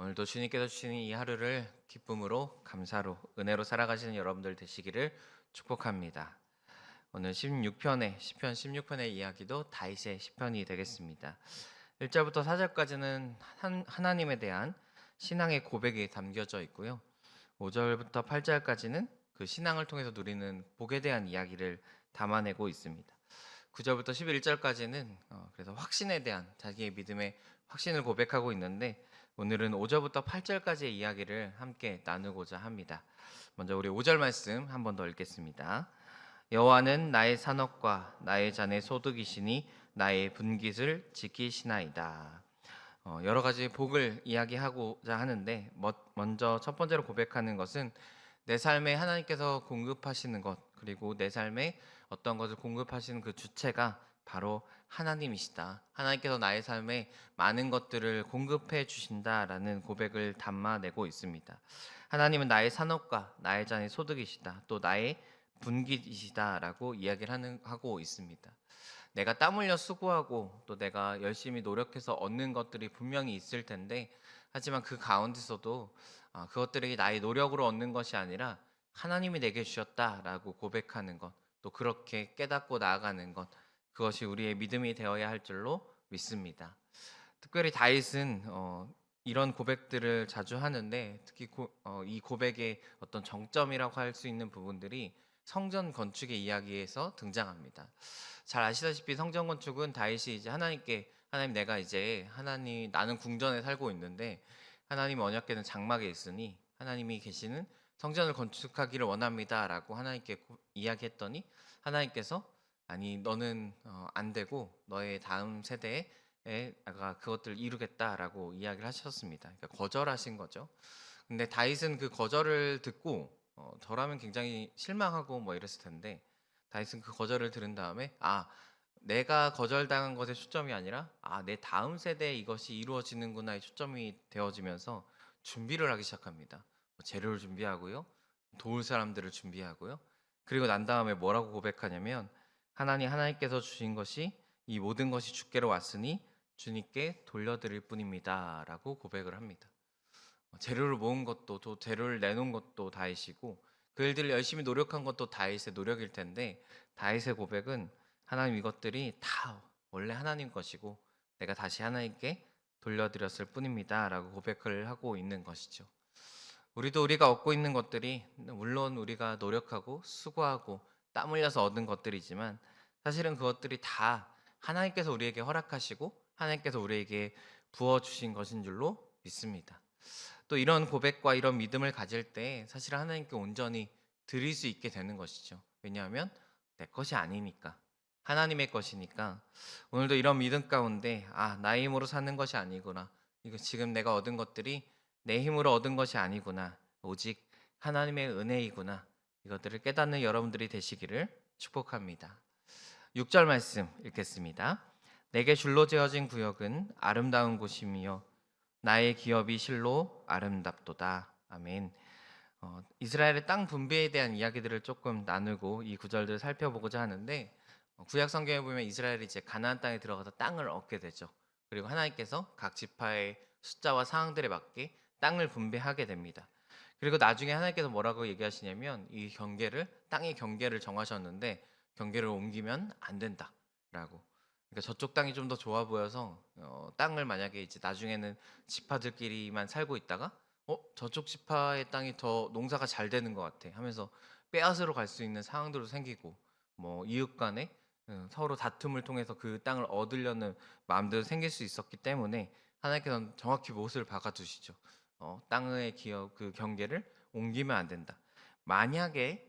오늘도 주님께서 주시는 이 하루를 기쁨으로, 감사로, 은혜로 살아가시는 여러분들 되시기를 축복합니다. 오늘 16편의 시편 16편의 이야기도 다윗의 시편이 되겠습니다. 1절부터 4절까지는 하나님에 대한 신앙의 고백이 담겨져 있고요. 5절부터 8절까지는 그 신앙을 통해서 누리는 복에 대한 이야기를 담아내고 있습니다. 9절부터 11절까지는 그래서 확신에 대한 자기의 믿음의 확신을 고백하고 있는데, 오늘은 5절부터 8절까지의 이야기를 함께 나누고자 합니다. 먼저 우리 5절 말씀 한 번 더 읽겠습니다. 여호와는 나의 산업과 나의 잔의 소득이시니 나의 분깃을 지키시나이다. 여러 가지 복을 이야기하고자 하는데, 먼저 첫 번째로 고백하는 것은 내 삶에 하나님께서 공급하시는 것, 그리고 내 삶에 어떤 것을 공급하시는 그 주체가 바로 하나님이시다. 하나님께서 나의 삶에 많은 것들을 공급해 주신다라는 고백을 담아내고 있습니다. 하나님은 나의 산업과 나의 잔의 소득이시다. 또 나의 분깃이시다라고 이야기를 하고 있습니다. 내가 땀 흘려 수고하고 또 내가 열심히 노력해서 얻는 것들이 분명히 있을 텐데, 하지만 그 가운데서도 그것들이 나의 노력으로 얻는 것이 아니라 하나님이 내게 주셨다라고 고백하는 것, 또 그렇게 깨닫고 나아가는 것, 그것이 우리의 믿음이 되어야 할 줄로 믿습니다. 특별히 다윗은 이런 고백들을 자주 하는데, 특히 이 고백의 어떤 정점이라고 할 수 있는 부분들이 성전 건축의 이야기에서 등장합니다. 잘 아시다시피 성전 건축은 다윗이 이제 하나님께, 하나님 내가 이제 하나님 나는 궁전에 살고 있는데 하나님 언약궤는 장막에 있으니 하나님이 계시는 성전을 건축하기를 원합니다라고 하나님께 이야기했더니, 하나님께서 아니 너는 안 되고 너의 다음 세대에 내가 그것들을 이루겠다라고 이야기를 하셨습니다. 그러니까 거절하신 거죠. 근데 다윗은 그 거절을 듣고 저라면 굉장히 실망하고 뭐 이랬을 텐데, 다윗은 그 거절을 들은 다음에 내가 거절당한 것에 초점이 아니라 내 다음 세대에 이것이 이루어지는구나의 초점이 되어지면서 준비를 하기 시작합니다. 재료를 준비하고요, 도울 사람들을 준비하고요. 그리고 난 다음에 뭐라고 고백하냐면, 하나님께서 주신 것이 이 모든 것이 주께로 왔으니 주님께 돌려드릴 뿐입니다 라고 고백을 합니다. 재료를 모은 것도, 또 재료를 내놓은 것도 다윗이고, 그 일들을 열심히 노력한 것도 다윗의 노력일 텐데, 다윗의 고백은 하나님 이것들이 다 원래 하나님 것이고 내가 다시 하나님께 돌려드렸을 뿐입니다 라고 고백을 하고 있는 것이죠. 우리가 얻고 있는 것들이 물론 우리가 노력하고 수고하고 땀 흘려서 얻은 것들이지만, 사실은 그것들이 다 하나님께서 우리에게 허락하시고 하나님께서 우리에게 부어주신 것인 줄로 믿습니다. 또 이런 고백과 이런 믿음을 가질 때 사실 하나님께 온전히 드릴 수 있게 되는 것이죠. 왜냐하면 내 것이 아니니까, 하나님의 것이니까. 오늘도 이런 믿음 가운데 나의 힘으로 사는 것이 아니구나, 이거 지금 내가 얻은 것들이 내 힘으로 얻은 것이 아니구나, 오직 하나님의 은혜이구나, 이것들을 깨닫는 여러분들이 되시기를 축복합니다. 6절 말씀 읽겠습니다. 내게 줄로 지어진 구역은 아름다운 곳이며 나의 기업이 실로 아름답도다. 아멘. 이스라엘의 땅 분배에 대한 이야기들을 조금 나누고 이 구절들을 살펴보고자 하는데, 구약 성경에 보면 이스라엘이 이제 가나안 땅에 들어가서 땅을 얻게 되죠. 그리고 하나님께서 각 지파의 숫자와 상황들에 맞게 땅을 분배하게 됩니다. 그리고 나중에 하나님께서 뭐라고 얘기하시냐면, 이 땅의 경계를 정하셨는데 경계를 옮기면 안 된다라고. 그러니까 저쪽 땅이 좀 더 좋아 보여서 땅을 만약에 이제 나중에는 지파들끼리만 살고 있다가 저쪽 지파의 땅이 더 농사가 잘 되는 것 같아 하면서 빼앗으러 갈 수 있는 상황들도 생기고, 뭐 이웃 간에 서로 다툼을 통해서 그 땅을 얻으려는 마음도 생길 수 있었기 때문에 하나님께서는 정확히 못을 박아 두시죠. 땅의 기업 그 경계를 옮기면 안 된다. 만약에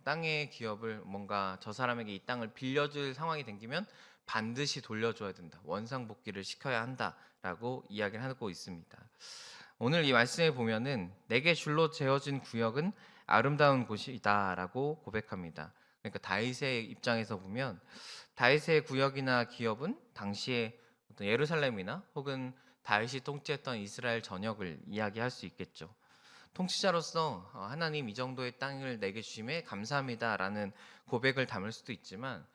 땅의 기업을 뭔가 저 사람에게 이 땅을 빌려줄 상황이 생기면 반드시 돌려줘야 된다. 원상복귀를 시켜야 한다라고 이야기를 하고 있습니다. 오늘 이 말씀에 보면은 내게 줄로 재어진 구역은 아름다운 곳이다라고 고백합니다. 그러니까 다윗의 입장에서 보면 다윗의 구역이나 기업은 당시에 어떤 예루살렘이나 혹은 다윗이 통치했던 이스라엘 전역을 이야기할 수 있겠죠. 통치자로서 하나님 이 정도의 땅을 내게 주심에 감사합니다라는 고백을 담을 수도 있지만,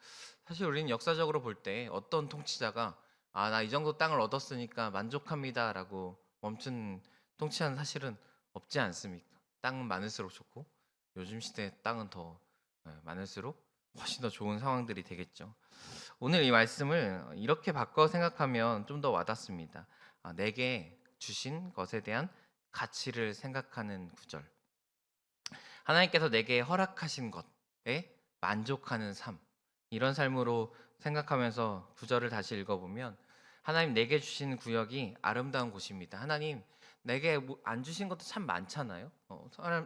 사실 우리는 역사적으로 볼 때 어떤 통치자가 나 이 정도 땅을 얻었으니까 만족합니다라고 멈춘 통치하는 사실은 없지 않습니까? 땅은 많을수록 좋고 요즘 시대 땅은 더 많을수록 훨씬 더 좋은 상황들이 되겠죠. 오늘 이 말씀을 이렇게 바꿔 생각하면 좀 더 와닿습니다. 내게 주신 것에 대한 가치를 생각하는 구절. 하나님께서 내게 허락하신 것에 만족하는 삶. 이런 삶으로 생각하면서 구절을 다시 읽어보면 하나님 내게 주신 구역이 아름다운 곳입니다. 하나님 내게 안 주신 것도 참 많잖아요.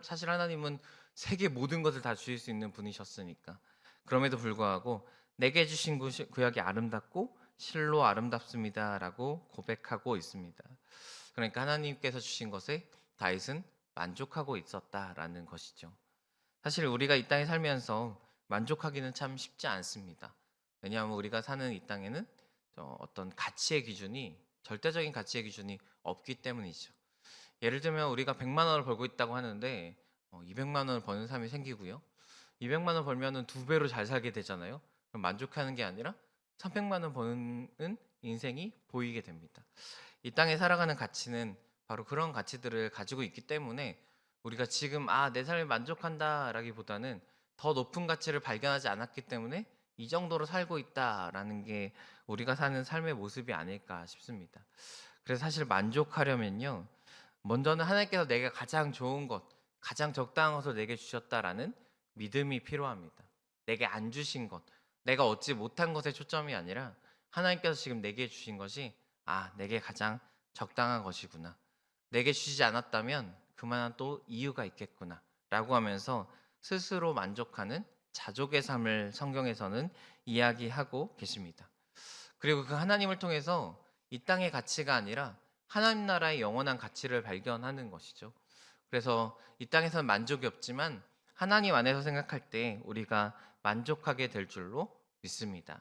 사실 하나님은 세계 모든 것을 다 주실 수 있는 분이셨으니까. 그럼에도 불구하고 내게 주신 구역이 아름답고 실로 아름답습니다라고 고백하고 있습니다. 그러니까 하나님께서 주신 것에 다윗은 만족하고 있었다라는 것이죠. 사실 우리가 이 땅에 살면서 만족하기는 참 쉽지 않습니다. 왜냐하면 우리가 사는 이 땅에는 어떤 가치의 기준이 절대적인 가치의 기준이 없기 때문이죠. 예를 들면 우리가 100만 원을 벌고 있다고 하는데 200만 원을 버는 사람이 생기고요. 200만 원 벌면은 두 배로 잘 살게 되잖아요. 그럼 만족하는 게 아니라 300만 원 버는 인생이 보이게 됩니다. 이 땅에 살아가는 가치는 바로 그런 가치들을 가지고 있기 때문에 우리가 지금 내 삶에 만족한다라기보다는 더 높은 가치를 발견하지 않았기 때문에 이 정도로 살고 있다라는 게 우리가 사는 삶의 모습이 아닐까 싶습니다. 그래서 사실 만족하려면요. 먼저는 하나님께서 내가 가장 좋은 것, 가장 적당한 것을 내게 주셨다라는 믿음이 필요합니다. 내게 안 주신 것, 내가 얻지 못한 것에 초점이 아니라 하나님께서 지금 내게 주신 것이 내게 가장 적당한 것이구나. 내게 주시지 않았다면 그만한 또 이유가 있겠구나. 라고 하면서 스스로 만족하는 자족의 삶을 성경에서는 이야기하고 계십니다. 그리고 그 하나님을 통해서 이 땅의 가치가 아니라 하나님 나라의 영원한 가치를 발견하는 것이죠. 그래서 이 땅에서는 만족이 없지만 하나님 안에서 생각할 때 우리가 만족하게 될 줄로 믿습니다.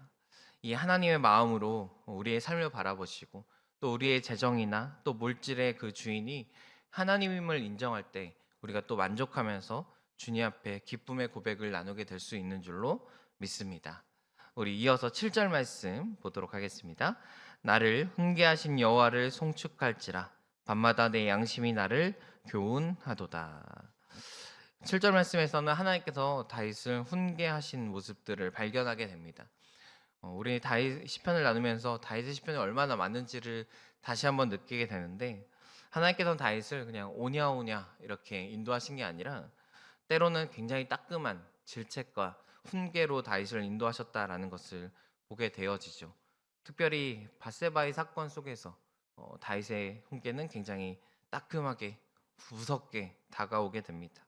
이 하나님의 마음으로 우리의 삶을 바라보시고 또 우리의 재정이나 또 물질의 그 주인이 하나님임을 인정할 때 우리가 또 만족하면서 주님 앞에 기쁨의 고백을 나누게 될 수 있는 줄로 믿습니다. 우리 이어서 7절 말씀 보도록 하겠습니다. 나를 훈계하신 여호와를 송축할지라 밤마다 내 양심이 나를 교훈하도다. 7절 말씀에서는 하나님께서 다윗을 훈계하신 모습들을 발견하게 됩니다. 우리 다윗 시편을 나누면서 다윗의 시편이 얼마나 많은지를 다시 한번 느끼게 되는데 하나님께서는 다윗을 그냥 오냐오냐 이렇게 인도하신 게 아니라 때로는 굉장히 따끔한 질책과 훈계로 다윗을 인도하셨다라는 것을 보게 되어지죠. 특별히 밧세바의 사건 속에서 다윗의 훈계는 굉장히 따끔하게 무섭게 다가오게 됩니다.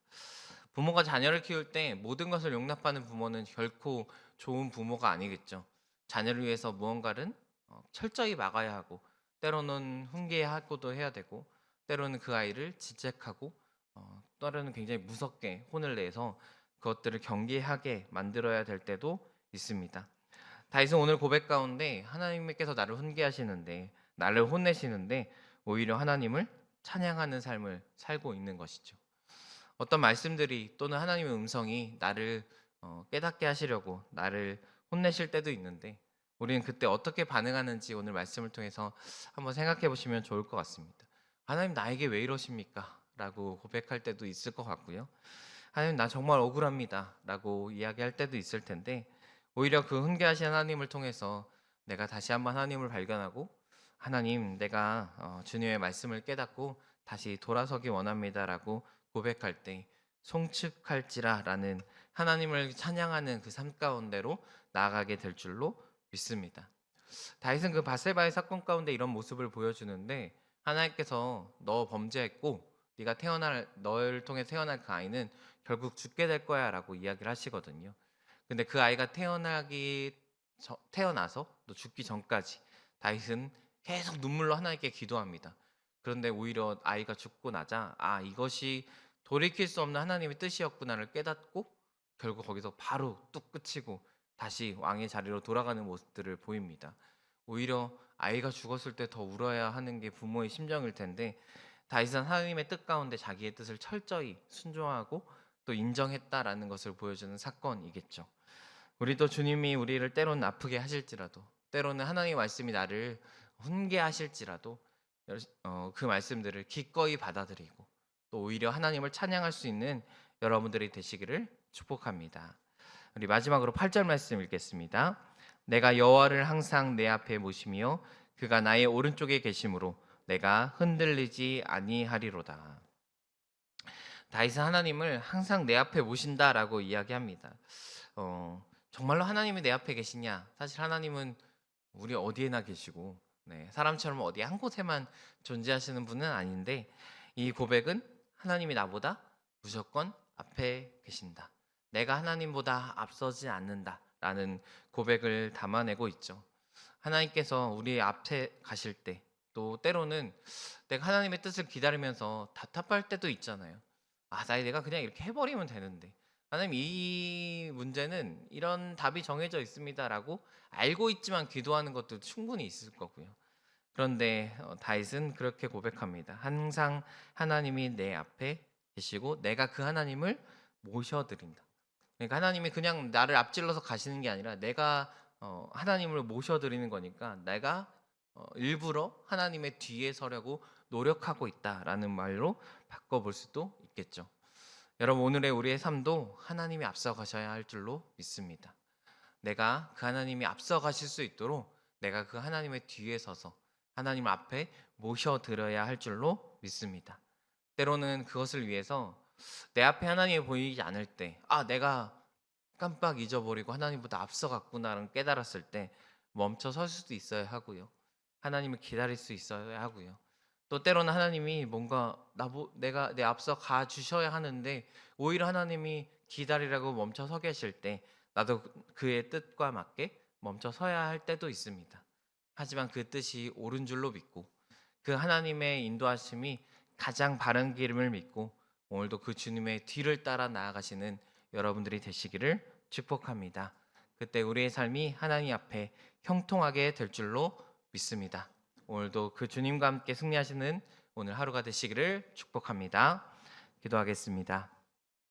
부모가 자녀를 키울 때 모든 것을 용납하는 부모는 결코 좋은 부모가 아니겠죠. 자녀를 위해서 무언가를 철저히 막아야 하고 때로는 훈계하고도 해야 되고 때로는 그 아이를 지적하고 때로는 굉장히 무섭게 혼을 내서 그것들을 경계하게 만들어야 될 때도 있습니다. 다윗은 오늘 고백 가운데 하나님께서 나를 훈계하시는데 나를 혼내시는데 오히려 하나님을 찬양하는 삶을 살고 있는 것이죠. 어떤 말씀들이 또는 하나님의 음성이 나를 깨닫게 하시려고 나를 혼내실 때도 있는데 우리는 그때 어떻게 반응하는지 오늘 말씀을 통해서 한번 생각해 보시면 좋을 것 같습니다. 하나님 나에게 왜 이러십니까? 라고 고백할 때도 있을 것 같고요. 하나님 나 정말 억울합니다. 라고 이야기할 때도 있을 텐데 오히려 그 훈계하신 하나님을 통해서 내가 다시 한번 하나님을 발견하고 하나님 내가 주님의 말씀을 깨닫고 다시 돌아서기 원합니다라고 고백할 때 송축할지라라는 하나님을 찬양하는 그 삶 가운데로 나아가게 될 줄로 믿습니다. 다윗은 그 바세바의 사건 가운데 이런 모습을 보여주는데 하나님께서 너 범죄했고 네가 태어날 너를 통해 태어날 그 아이는 결국 죽게 될 거야라고 이야기를 하시거든요. 근데 그 아이가 태어나서 또 죽기 전까지 다윗은 계속 눈물로 하나님께 기도합니다. 그런데 오히려 아이가 죽고 나자 이것이 돌이킬 수 없는 하나님의 뜻이었구나를 깨닫고 결국 거기서 바로 뚝 끝이고 다시 왕의 자리로 돌아가는 모습들을 보입니다. 오히려 아이가 죽었을 때 더 울어야 하는 게 부모의 심정일 텐데 다윗은 하나님의 뜻 가운데 자기의 뜻을 철저히 순종하고 또 인정했다라는 것을 보여주는 사건이겠죠. 우리도 주님이 우리를 때로는 아프게 하실지라도 때로는 하나님의 말씀이 나를 훈계하실지라도 그 말씀들을 기꺼이 받아들이고 또 오히려 하나님을 찬양할 수 있는 여러분들이 되시기를 축복합니다. 우리 마지막으로 8절 말씀 읽겠습니다. 내가 여호와를 항상 내 앞에 모시며 그가 나의 오른쪽에 계심으로 내가 흔들리지 아니하리로다. 다윗은 하나님을 항상 내 앞에 모신다라고 이야기합니다. 정말로 하나님이 내 앞에 계시냐? 사실 하나님은 우리 어디에나 계시고 사람처럼 어디 한 곳에만 존재하시는 분은 아닌데 이 고백은 하나님이 나보다 무조건 앞에 계신다. 내가 하나님보다 앞서지 않는다라는 고백을 담아내고 있죠. 하나님께서 우리 앞에 가실 때 또 때로는 내가 하나님의 뜻을 기다리면서 답답할 때도 있잖아요. 내가 그냥 이렇게 해버리면 되는데 하나님 이 문제는 이런 답이 정해져 있습니다라고 알고 있지만 기도하는 것도 충분히 있을 거고요. 그런데 다윗은 그렇게 고백합니다. 항상 하나님이 내 앞에 계시고 내가 그 하나님을 모셔드린다. 그러니까 하나님이 그냥 나를 앞질러서 가시는 게 아니라 내가 하나님을 모셔드리는 거니까 내가 일부러 하나님의 뒤에 서려고 노력하고 있다라는 말로 바꿔볼 수도 있겠죠. 여러분 오늘의 우리의 삶도 하나님이 앞서 가셔야 할 줄로 믿습니다. 내가 그 하나님이 앞서 가실 수 있도록 내가 그 하나님의 뒤에 서서 하나님 앞에 모셔드려야 할 줄로 믿습니다. 때로는 그것을 위해서 내 앞에 하나님이 보이지 않을 때 내가 깜빡 잊어버리고 하나님보다 앞서갔구나를 깨달았을 때 멈춰 설 수도 있어야 하고요. 하나님을 기다릴 수 있어야 하고요. 또 때로는 하나님이 뭔가 내가 내 앞서 가 주셔야 하는데 오히려 하나님이 기다리라고 멈춰 서 계실 때 나도 그의 뜻과 맞게 멈춰 서야 할 때도 있습니다. 하지만 그 뜻이 옳은 줄로 믿고 그 하나님의 인도하심이 가장 바른 길임을 믿고 오늘도 그 주님의 뒤를 따라 나아가시는 여러분들이 되시기를 축복합니다. 그때 우리의 삶이 하나님 앞에 형통하게 될 줄로 믿습니다. 오늘도 그 주님과 함께 승리하시는 오늘 하루가 되시기를 축복합니다. 기도하겠습니다.